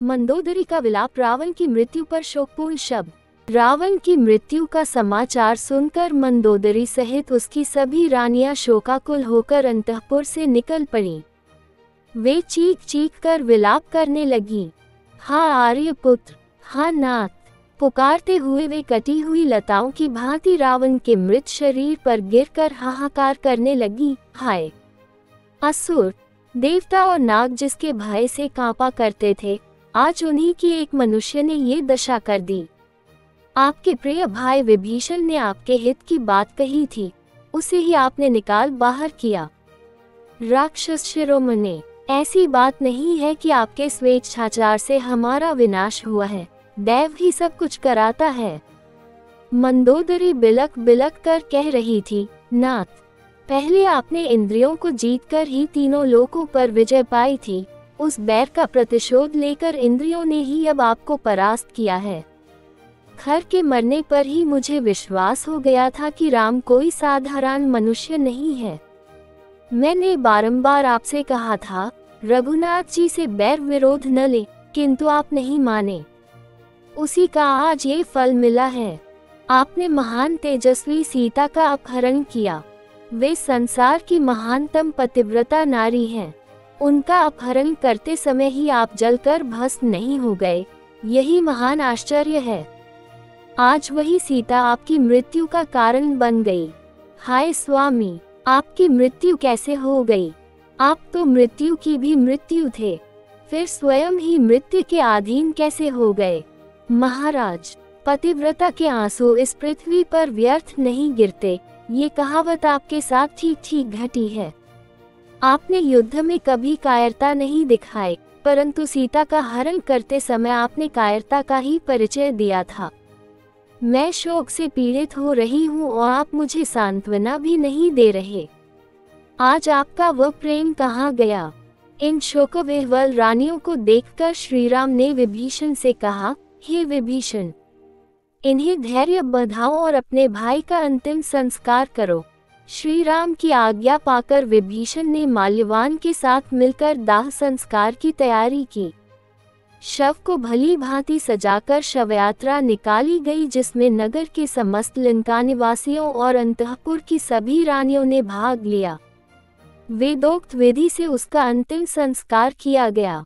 मंदोदरी का विलाप। रावण की मृत्यु पर शोकपूर्ण शब्द। रावण की मृत्यु का समाचार सुनकर मंदोदरी सहित उसकी सभी रानियां शोकाकुल होकर अंतःपुर से निकल पड़ी। वे चीख चीख कर विलाप करने लगी। हाँ आर्यपुत्र, हाँ नाथ, पुकारते हुए वे कटी हुई लताओं की भांति रावण के मृत शरीर पर गिरकर हाहाकार करने लगी। हाय! असुर, देवता और नाग जिसके भय से कांपा करते थे, आज उन्हीं की एक मनुष्य ने ये दशा कर दी। आपके प्रिय भाई विभीषण ने आपके हित की बात कही थी, उसे ही आपने निकाल बाहर किया। राक्षस शिरोमणि, ऐसी बात नहीं है कि आपके स्वेच्छाचार से हमारा विनाश हुआ है, दैव ही सब कुछ कराता है। मंदोदरी बिलक बिलक कर कह रही थी, नाथ, पहले आपने इंद्रियों को जीतकर ही तीनों लोकों पर विजय पाई थी। उस बैर का प्रतिशोध लेकर इंद्रियों ने ही अब आपको परास्त किया है। खर के मरने पर ही मुझे विश्वास हो गया था कि राम कोई साधारण मनुष्य नहीं है। मैंने बारंबार आपसे कहा था रघुनाथ जी से बैर विरोध न ले, किंतु आप नहीं माने। उसी का आज ये फल मिला है। आपने महान तेजस्वी सीता का अपहरण किया। वे संसार की महानतम पतिव्रता नारी हैं। उनका अपहरण करते समय ही आप जलकर भस्म नहीं हो गए, यही महान आश्चर्य है। आज वही सीता आपकी मृत्यु का कारण बन गई। हाय स्वामी, आपकी मृत्यु कैसे हो गई? आप तो मृत्यु की भी मृत्यु थे, फिर स्वयं ही मृत्यु के अधीन कैसे हो गए? महाराज, पतिव्रता के आंसू इस पृथ्वी पर व्यर्थ नहीं गिरते, ये कहावत आपके साथ ठीक ठीक घटी है। आपने युद्ध में कभी कायरता नहीं दिखाई, परंतु सीता का हरण करते समय आपने कायरता का ही परिचय दिया था। मैं शोक से पीड़ित हो रही हूँ और आप मुझे सांत्वना भी नहीं दे रहे। आज आपका वह प्रेम कहाँ गया? इन शोकविह्वल रानियों को देखकर श्रीराम ने विभीषण से कहा, हे विभीषण, इन्हें धैर्य बंधाओ और अपने भाई का अंतिम संस्कार करो। श्री राम की आज्ञा पाकर विभीषण ने माल्यवान के साथ मिलकर दाह संस्कार की तैयारी की। शव को भली भांति सजाकर शवयात्रा निकाली गई, जिसमें नगर के समस्त लंका निवासियों और अंतःपुर की सभी रानियों ने भाग लिया। वेदोक्त विधि से उसका अंतिम संस्कार किया गया।